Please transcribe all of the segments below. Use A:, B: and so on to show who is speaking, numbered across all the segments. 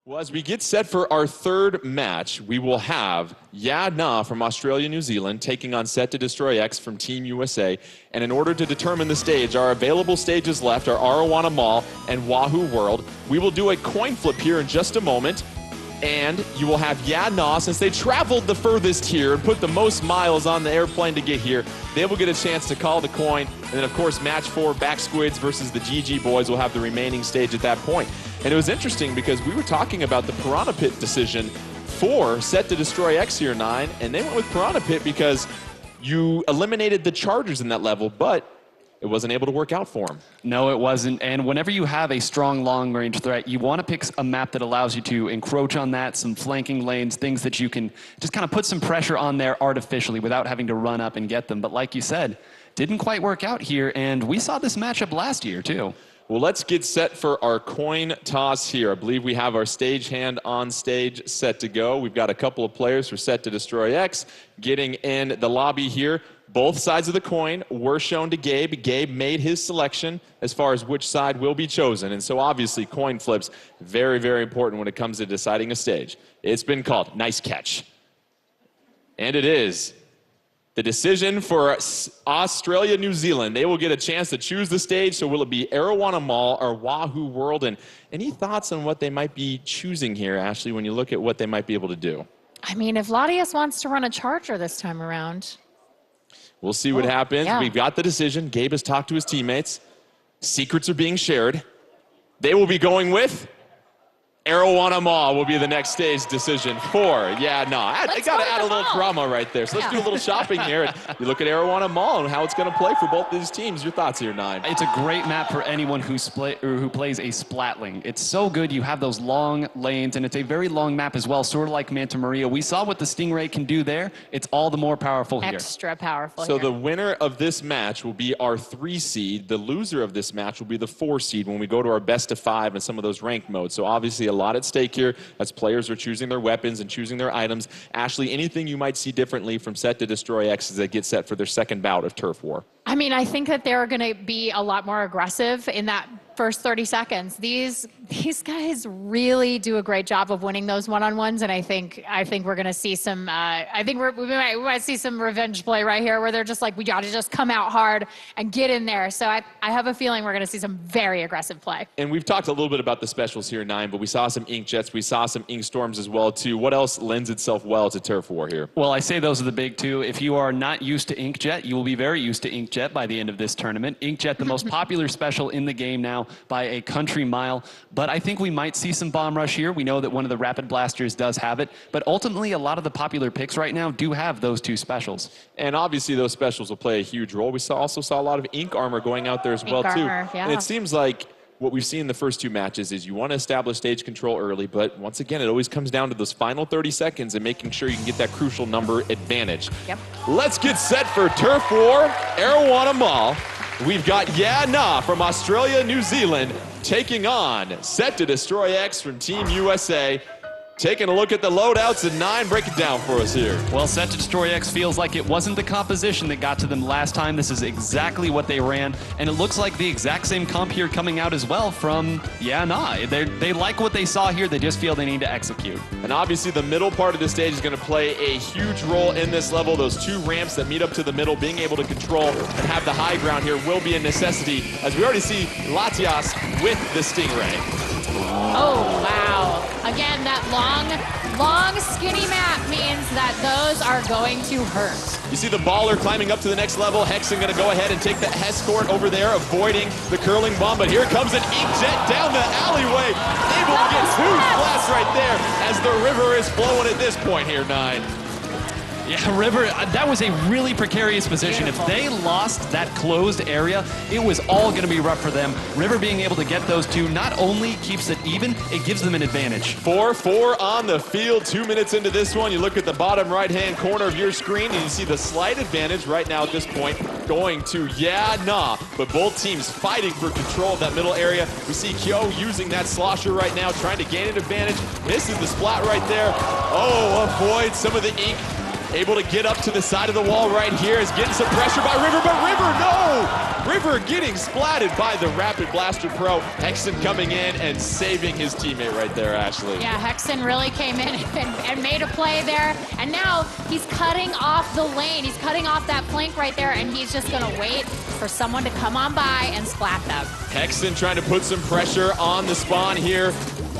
A: Well, as we get set for our third match, we will have Yeah Nah from Australia, New Zealand taking on SetToDestroyX from Team USA. And in order to determine the stage, our available stages left are Arowana Mall and Wahoo World. We will do a coin flip here in just a moment. And you will have Yeah Nah, since they traveled the furthest here and put the most miles on the airplane to get here, they will get a chance to call the coin. And then, of course, match 4, Back Squids versus the GG Boys will have the remaining stage at that point. And it was interesting because we were talking about the Piranha Pit decision for SetToDestroyX here, 9, and they went with Piranha Pit because you eliminated the chargers in that level, but it wasn't able to work out for them.
B: No, it wasn't. And whenever you have a strong long-range threat, you want to pick a map that allows you to encroach on that, some flanking lanes, things that you can just kind of put some pressure on there artificially without having to run up and get them. But like you said, didn't quite work out here, and we saw this matchup last year, too.
A: Well, let's get set for our coin toss here. I believe we have our stagehand on stage set to go. We've got a couple of players for SetToDestroyX getting in the lobby here. Both sides of the coin were shown to Gabe. Gabe made his selection as far as which side will be chosen. And so obviously coin flips, very, very important when it comes to deciding a stage. It's been called. Nice catch. And it is the decision for Australia, New Zealand. They will get a chance to choose the stage. So will it be Arowana Mall or Wahoo World? And any thoughts on what they might be choosing here, Ashley, when you look at what they might be able to do?
C: I mean, if Latias wants to run a charger this time around.
A: We'll see what happens.
C: Yeah.
A: We've got the decision. Gabe has talked to his teammates. Secrets are being shared. They will be going with Arowana Mall will be the next stage decision for Yeah Nah. I got to add a little drama right there. So let's do a little shopping here. And you look at Arowana Mall and how it's going to play for both these teams. Your thoughts here, 9?
B: It's a great map for anyone who plays a splatling. It's so good. You have those long lanes, and it's a very long map as well, sort of like Manta Maria. We saw what the Stingray can do there. It's all the more powerful here.
C: Extra powerful
A: So
C: here.
A: the winner of this match will be our 3 seed. The loser of this match will be the 4 seed when we go to our best of 5 and some of those ranked modes. So obviously a lot at stake here as players are choosing their weapons and choosing their items. Ashley, anything you might see differently from SetToDestroyX as they get set for their second bout of Turf War?
C: I mean, I think that they're going to be a lot more aggressive in that first 30 seconds. These guys really do a great job of winning those one-on-ones, and I think we're going to see some. I think we might see some revenge play right here, where they're just like, we got to just come out hard and get in there. So I have a feeling we're going to see some very aggressive play.
A: And we've talked a little bit about the specials here, 9, but we saw some ink jets, we saw some ink storms as well too. What else lends itself well to Turf War here?
B: Well, I say those are the big two. If you are not used to Inkjet, you will be very used to Inkjet by the end of this tournament. Inkjet, the most popular special in the game now by a country mile. But I think we might see some Bomb Rush here. We know that one of the Rapid Blasters does have it. But ultimately, a lot of the popular picks right now do have those 2 specials.
A: And obviously, those specials will play a huge role. We also saw a lot of ink armor going out there as well, too.
C: Yeah.
A: And it seems like what we've seen in the first 2 matches is you want to establish stage control early, but once again, it always comes down to those final 30 seconds and making sure you can get that crucial number advantage.
C: Yep.
A: Let's get set for Turf War, Arowana Mall. We've got Yeah Nah from Australia, New Zealand, taking on SetToDestroyX from Team USA. Taking a look at the loadouts, and 9, break it down for us here.
B: Well, SetToDestroyX feels like it wasn't the composition that got to them last time. This is exactly what they ran, and it looks like the exact same comp here coming out as well from Yeah Nah. They like what they saw here. They just feel they need to execute.
A: And obviously the middle part of the stage is going to play a huge role in this level. Those 2 ramps that meet up to the middle, being able to control and have the high ground here will be a necessity, as we already see Latias with the Stingray.
C: Oh, wow. Again, that long, skinny map means that those are going to hurt.
A: You see the baller climbing up to the next level. Hexen going to go ahead and take the escort over there, avoiding the curling bomb. But here comes an inkjet down the alleyway. Able to get 2 splats right there as the river is flowing at this point here, 9.
B: Yeah, River, that was a really precarious position.
C: Beautiful.
B: If they lost that closed area, it was all going to be rough for them. River being able to get those 2 not only keeps it even, it gives them an advantage.
A: 4-4 on the field, 2 minutes into this one. You look at the bottom right-hand corner of your screen, and you see the slight advantage right now at this point going to Yeah Nah. But both teams fighting for control of that middle area. We see Kyo using that slosher right now, trying to gain an advantage. Misses the splat right there. Oh, avoid some of the ink able to get up to the side of the wall right here, is getting some pressure by River, but River, no! River getting splatted by the Rapid Blaster Pro. Hexen coming in and saving his teammate right there, Ashley.
C: Yeah, Hexen really came in and made a play there. And now he's cutting off the lane. He's cutting off that flank right there, and he's just gonna wait for someone to come on by and splat them.
A: Hexen trying to put some pressure on the spawn here.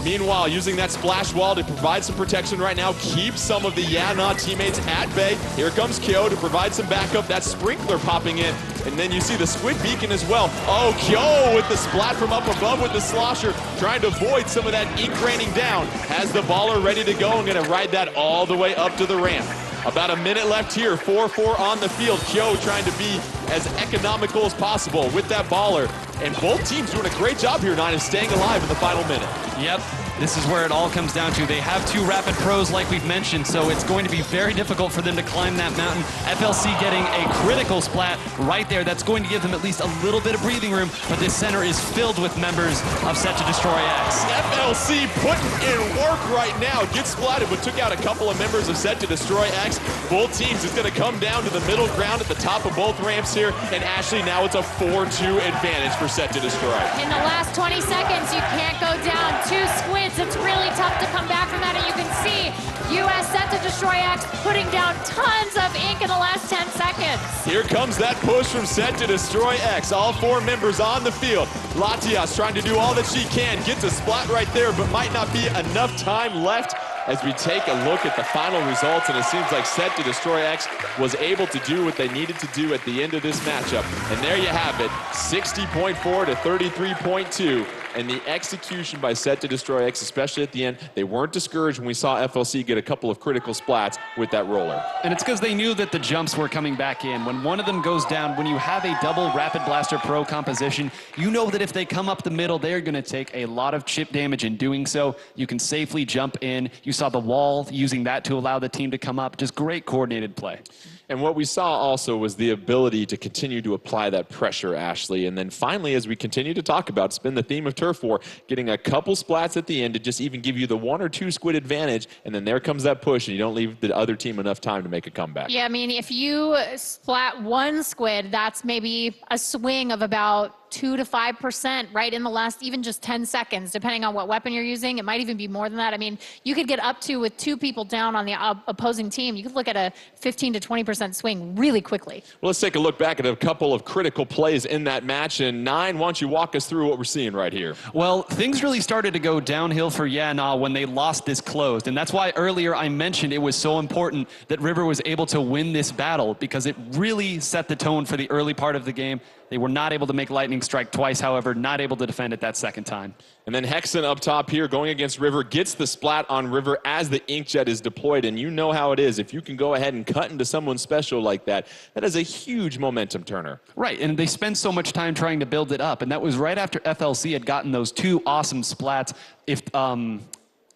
A: Meanwhile, using that splash wall to provide some protection right now, keep some of the Yana teammates at bay. Here comes Kyo to provide some backup. That sprinkler popping in. And then you see the Squid Beacon as well. Oh, Kyo with the splat from up above with the slosher, trying to avoid some of that ink raining down. Has the baller ready to go and gonna ride that all the way up to the ramp. About a minute left here, 4-4 on the field. Kyo trying to be as economical as possible with that baller. And both teams doing a great job here tonight of staying alive in the final minute.
B: Yep, this is where it all comes down to. They have two Rapid Pros like we've mentioned, so it's going to be very difficult for them to climb that mountain. FLC getting a critical splat right there. That's going to give them at least a little bit of breathing room, but this center is filled with members of SetToDestroyX.
A: FLC putting in work right now. Gets splatted, but took out a couple of members of SetToDestroyX. Both teams is going to come down to the middle ground at the top of both ramps here. And Ashley, now it's a 4-2 advantage for SetToDestroy.
C: In the last 20 seconds, you can't go down 2 squids. It's really tough to come back from that, and you can see US SetToDestroyX putting down tons of ink in the last 10 seconds.
A: Here comes that push from SetToDestroyX. All 4 members on the field. Latias trying to do all that she can. Gets a splat right there, but might not be enough time left as we take a look at the final results, and it seems like SetToDestroyX was able to do what they needed to do at the end of this matchup. And there you have it, 60.4 to 33.2. And the execution by SetToDestroyX, especially at the end, they weren't discouraged when we saw FLC get a couple of critical splats with that roller.
B: And it's because they knew that the jumps were coming back in. When one of them goes down, when you have a double Rapid Blaster Pro composition, you know that if they come up the middle, they're going to take a lot of chip damage in doing so. You can safely jump in. You saw the wall, using that to allow the team to come up. Just great coordinated play.
A: And what we saw also was the ability to continue to apply that pressure, Ashley. And then finally, as we continue to talk about, it's been the theme of Turf War, getting a couple splats at the end to just even give you the 1 or 2 squid advantage. And then there comes that push, and you don't leave the other team enough time to make a comeback.
C: Yeah, I mean, if you splat 1 squid, that's maybe a swing of about 2 to 5% right in the last even just 10 seconds, depending on what weapon you're using. It might even be more than that. I mean, you could get up to, with 2 people down on the opposing team, you could look at a 15 to 20% swing really quickly.
A: Well, let's take a look back at a couple of critical plays in that match. And Nine, why don't you walk us through what we're seeing right here?
B: Well, things really started to go downhill for Yana when they lost this closed. And that's why earlier I mentioned it was so important that River was able to win this battle, because it really set the tone for the early part of the game. They were not able to make lightning strike twice, however, not able to defend it that second time.
A: And then Hexen up top here going against River, gets the splat on River as the inkjet is deployed. And you know how it is. If you can go ahead and cut into someone special like that, that is a huge momentum turner.
B: Right, and they spend so much time trying to build it up. And that was right after FLC had gotten those 2 awesome splats. If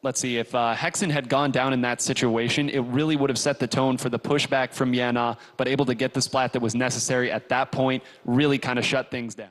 B: let's see, if Hexen had gone down in that situation, it really would have set the tone for the pushback from Yana, but able to get the splat that was necessary at that point really kind of shut things down.